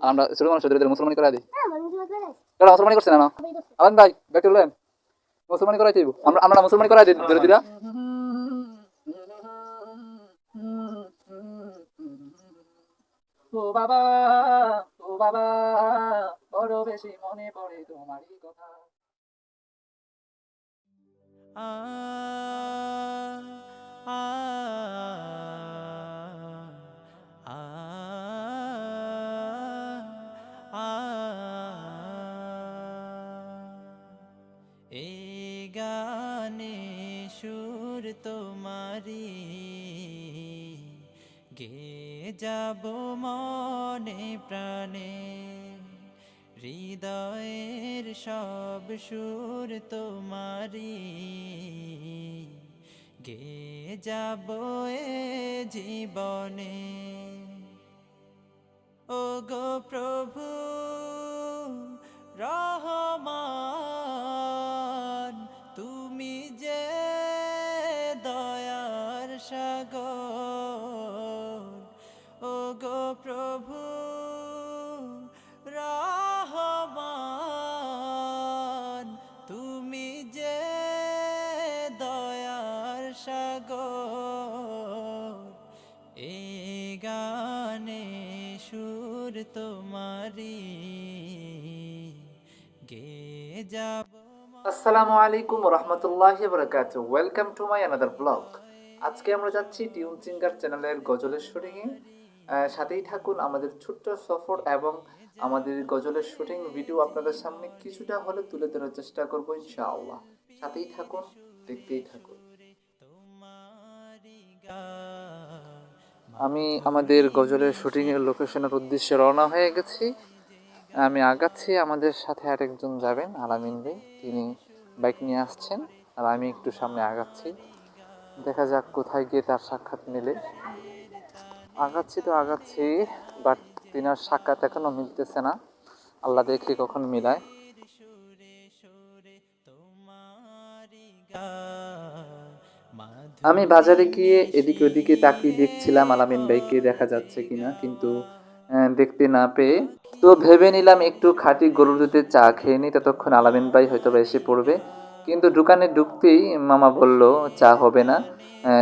আমরা ছোট মানুষ মুসলমানি করাই দিই। মুসলমানি করছে না আলান ভাই ব্যাক করলেন মুসলমানি করাই দিব আমরা মুসলমানি করাই দিই ধীরে ধীরে। ও বাবা ও বাবা বড় বেশি মনে পড়ে তোমারই কথা। এই গানে সুর তোমারি গে যাব মনে প্রাণে, হৃদয়ের সব সুর তোমারি গে যাব এ জীবনে। ও গো প্রভু রহমান, তুমি যে দয়ার সাগর। ও গো প্রভু রহমান, তুমি যে দয়ার সাগর। এই গানে সুর তোমারি গে যাব। আসসালামু আলাইকুম ওয়া রাহমাতুল্লাহি ওয়া বারাকাতুহু। Welcome to my another blog. আজকে আমরা যাচ্ছি টিউন সিঙ্গার চ্যানেলের গজলের শুটিংয়ে। সাথেই থাকুন, আমাদের ছোট্ট সফর এবং আমাদের গজলের শুটিং ভিডিও আপনাদের সামনে কিছুটা হলে তুলে ধরার চেষ্টা করব ইনশাআল্লাহ। সাথেই থাকুন, দেখতেই থাকুন। আমি আমাদের গজলের শুটিংয়ের লোকেশনের উদ্দেশ্যে রওনা হয়ে গেছি। আমি আগাচ্ছি, আমাদের সাথে আরেকজন যাবেন আলামিন ভাই, তিনি বাইক নিয়ে আসছেন, আর আমি একটু সামনে আগাচ্ছি। দেখা যাক কোথায় গিয়ে তার সাক্ষাৎ মিলে। আগাচ্ছি বাট তিনার সাক্ষাৎ এখনো মিলতেছে না। আল্লাহ দেখি কখন মিলায়। আমি বাজারে গিয়ে এদিকে ওদিকে তাকিয়ে দেখছিলাম আলামিন ভাইকে দেখা যাচ্ছে কিনা, কিন্তু দেখতে না পেয়ে তো ভেবে নিলাম একটু খাঁটি গরুর দুধের চা খেয়ে নিই, ততক্ষণ আলামিন ভাই হয়তো এসে পড়বে। কিন্তু দোকানে ঢুকতেই মামা বলল চা হবে না,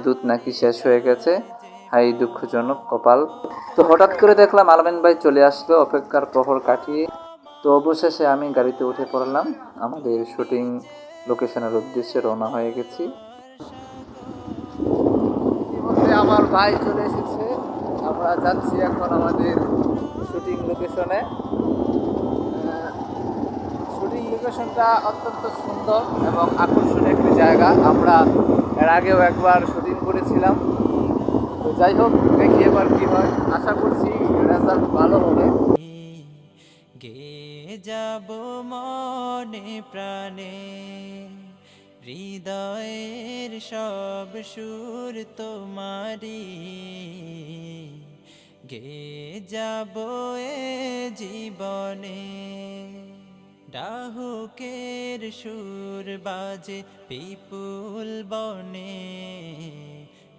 দুধ নাকি শেষ হয়ে গেছে। হাই দুঃখজনক কপাল। তো হঠাৎ করে দেখলাম আলামিন ভাই চলে আসলো অপেক্ষার প্রহর কাটিয়ে। তো অবশেষে আমি গাড়িতে উঠে পড়লাম, আমাদের শুটিং লোকেশনের উদ্দেশ্যে রওনা হয়ে গেছি। ইতিমধ্যে আমার ভাই চলে এসেছে, আমরা যাচ্ছি এখন আমাদের শুটিং লোকেশনে। শুটিং লোকেশনটা অত্যন্ত সুন্দর এবং আকর্ষণীয় একটি জায়গা। আমরা এর আগেও একবার শুটিং করেছিলাম। তো যাই হোক, দেখি এবার কি হয়। আশা করছি রেজাল্ট ভালো হবে। গে যাব মনে প্রাণে, হৃদয়ের সব সুর তোমারি গে যাব এ জীবনে। ডাহুকের সুর বাজে পিপুল বনে,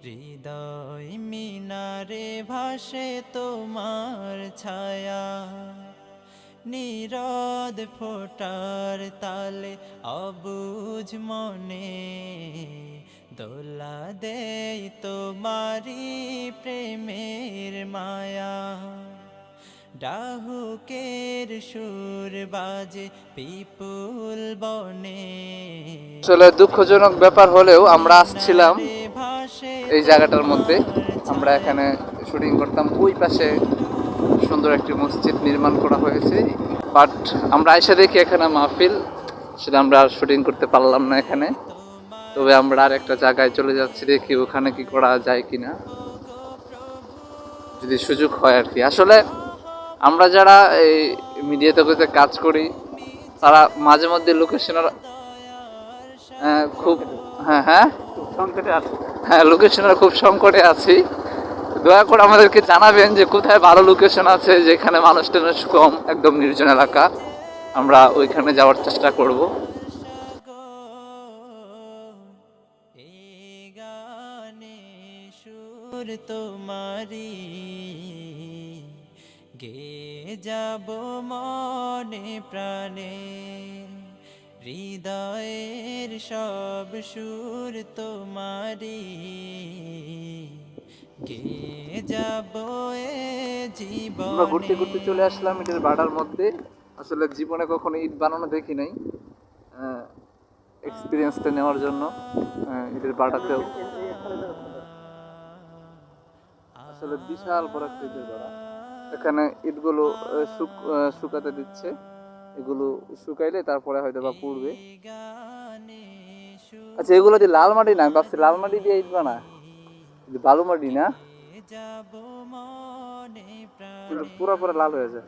হৃদয় মিনারে ভাসে তোমার ছায়া। নীরদ ফোটার তালে অবুঝ মনে, দোলা দেয় তোমারি প্রেমের মায়া। ডাহুকের সুর বাজে পিপুল বনে। আসলে দুঃখজনক ব্যাপার হলেও আমরা আসছিলাম এই জায়গাটার মধ্যে। আমরা এখানে শুটিং করতাম, ওই পাশে সুন্দর একটি মসজিদ নির্মাণ করা হয়েছে, বাট আমরা এসে দেখি এখানে মাহফিল, সেটা আমরা আর শুটিং করতে পারলাম না এখানে। তবে আমরা আর একটা জায়গায় চলে যাচ্ছি, দেখি ওখানে কি করা যায় কিনা, যদি সুযোগ হয় আর কি। আসলে আমরা যারা এই মিডিয়া জগতে কাজ করি, তারা মাঝে মধ্যে লোকেশনের খুব লোকেশনের খুব সংকটে আছি। দয়া করে আমাদেরকে জানাবেন যে কোথায় ভালো লোকেশন আছে, যেখানে মানুষ টানুষ কম, একদম নির্জন এলাকা। আমরা ওইখানে যাওয়ার চেষ্টা করব। এই গানে সুর তোমারি গে যাব মনে প্রাণে হৃদয়ের সব সুর তোমারি গে যাব এ আমরা ঘুরতে ঘুরতে জীবনে। চলে আসলাম ইটের বাড়ার মধ্যে। আসলে জীবনে কখনো ইট বানানো দেখি নাই, এক্সপিরিয়েন্সটা নেওয়ার জন্য ইটের বাড়াতেও। আসলে বিশাল বড় একটা ইটের বাড়া। এখানে ইটগুলো শুকাতে দিচ্ছে, এগুলো শুকাইলে তারপরে হয়তো বা পুড়বে। আচ্ছা, এগুলো দিয়ে লাল মাটি না, আমি ভাবছি লাল মাটি দিয়ে ইট বানা, কিন্তু বালু মাটি না, যাব মনে কিন্তু প্রাণে পুরো পুরো লাল হয়ে যায়।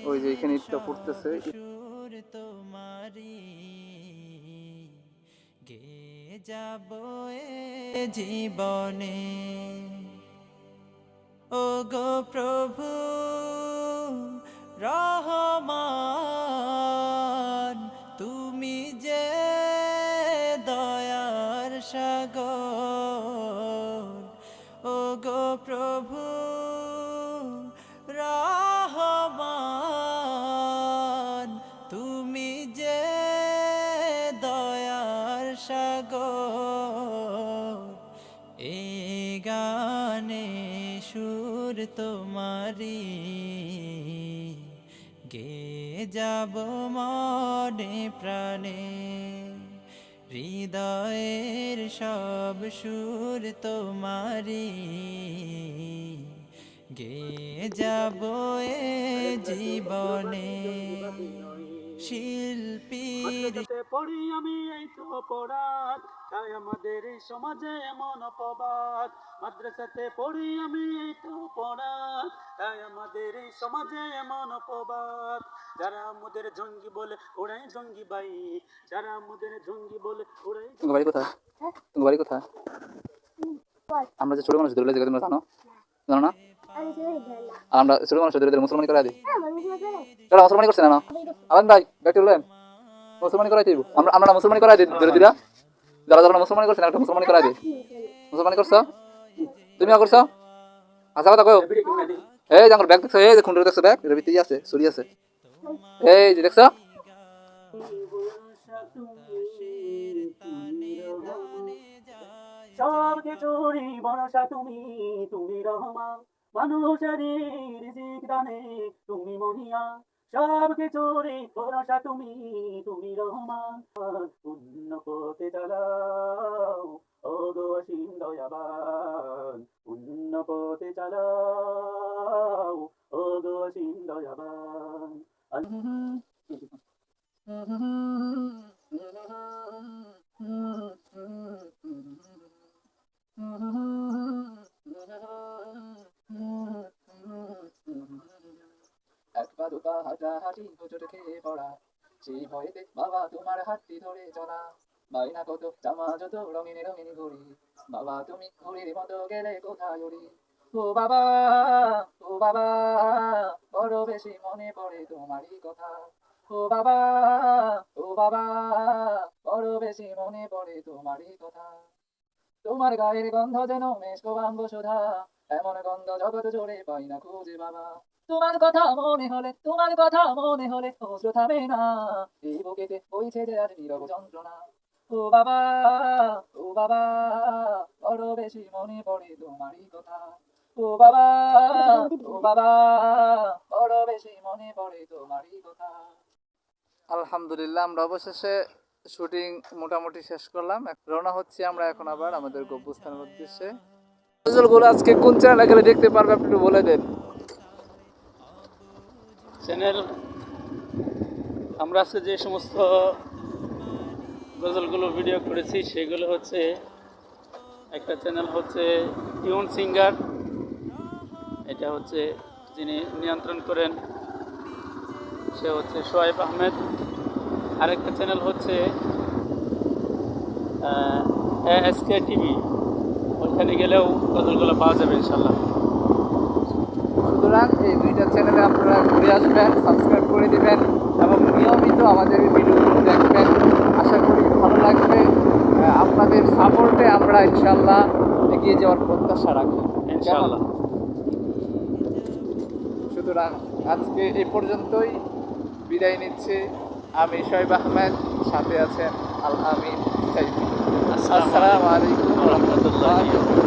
ওই যে এখানে হৃদয়ের ইটটা সব পড়তেছে। সুর তোমারি গে যাব এ জীবনে। ও গো প্রভু রহমান, তুমি যে দয়ার সাগর। ও গো প্রভু রহমান, তুমি যে দয়ার সাগর। এ গানে সুর তোমারি গে যাব মনে প্রাণে হৃদয়ের সব সুর তোমারি গে যাব এ জীবনে। শিল্পীর মাদ্রাসাতে পড়ি আমি এই তো অপরাধ, তাই আমাদের এই সমাজে এমন অপবাদ। মাদ্রাসাতে পড়ি আমি এই তো অপরাধ, তাই আমাদের এই সমাজে এমন অপবাদ। যারা আমাদের জঙ্গি বলে ওরাই জঙ্গি ভাই, যারা আমাদের জঙ্গি বলে ওরাই। তোমার বাড়ি কোথায়? তোমার বাড়ি কোথায়? আমরা যে ছোট মানুষ ধরে জায়গা তোমরা জানো, জানো না? আর আমরা ছোট মানুষ ধরে মুসলমানি করাই দিই। যারা মুসলমানি করছে না না আলান ভাই ব্যাগ তুললেন, মুসলমানি করাই দিব। আমরা মুসলমানি করাই দিই ধীরে ধীরে। যারা যারা মুসলমানি করছে না একটা মুসলমানি করাই দিই। মুসলমানি করছো? তুমিও করছো? আচ্ছা কথা কও। এই যে আমার ব্যাগ দেখছো, এই যে খুন্ডুর দেখছো ব্যাগ, এর ভিতরেই আছে, চুরি আছে। এই যে দেখছো? সব কিছুরই ভরসা তুমি, তুমি রহমান। মানুষেরই রিজিক দানে তুমি মহিয়া, সব কিছুরই ভরসা তুমি, তুমি রহমান। পুণ্য পথে চালাও ও গো অসীম দয়াবান, পুণ্য পথে চালাও ও গো অসীম দয়াবান। একবার দুপা হাঁটাহাঁটি হুজুর খেয়ে পড়া, সেই ভয়েতে বাবা তোমার হাতটি ধরে চলা। বাইনা কত জামা যত রঙিন রঙিন ঘড়ি, বাবা তুমি ঘড়ির মতো গেলে কোথায় উড়ি। ও বাবা, ও বাবা, বড় বেশি মনে পড়ে তোমারই কথা। ও বাবা, ও বাবা, বড় বেশি মনে পড়ে তোমারই কথা। তোমার গায়ের গন্ধ যেন মেশকো বাম্বসুধা, এমন গন্ধ জগৎ জোড়ে পাই না খুঁজে বাবা। তোমার কথা মনে হলে, তোমার কথা মনে হলে অশ্রু থামে না, এই বুকেতে বইছে যে আজ নীরব যন্ত্রণা। ও বাবা, ও বাবা, বড় বেশি মনে পড়ে তোমারই কথা। ও বাবা, ও বাবা, বড় বেশি মনে পড়ে তোমারই কথা। আলহামদুলিল্লাহ, আমরা অবশেষে শুটিং মোটামুটি শেষ করলাম। রওনা হচ্ছি আমরা এখন আবার আমাদের গব্যস্থানের উদ্দেশ্যে। গজলগুলো আজকে কোন চ্যানেলে গেলে দেখতে পারবে আপনি একটু বলে দেন। চ্যানেল আমরা আজকে যে সমস্ত গজলগুলো ভিডিও করেছি সেগুলো হচ্ছে, একটা চ্যানেল হচ্ছে টিউন সিঙ্গার, এটা হচ্ছে যিনি নিয়ন্ত্রণ করেন সে হচ্ছে সোহাইব আহমেদ। আরেকটা চ্যানেল হচ্ছে এসকে টিভি, ওইখানে গেলেও গজলগুলো পাওয়া যাবে ইনশাল্লাহ। সুতরাং এই দুইটা চ্যানেলে আপনারা ঘুরে আসবেন, সাবস্ক্রাইব করে দিবেন এবং নিয়মিত আমাদের ভিডিওগুলো দেখবেন। আশা করি ভালো লাগবে। আপনাদের সাপোর্টে আমরা ইনশাল্লাহ এগিয়ে যাওয়ার প্রত্যাশা রাখি ইনশাআল্লাহ। সুতরাং আজকে এই পর্যন্তই, বিদায় নিচ্ছে। আমি শোয়েব আহমেদ, সাথে আছেন আল আমিন সাইফি। আসসালামু আলাইকুম ওয়া রাহমাতুল্লাহি ওয়া বারাকাতুহু।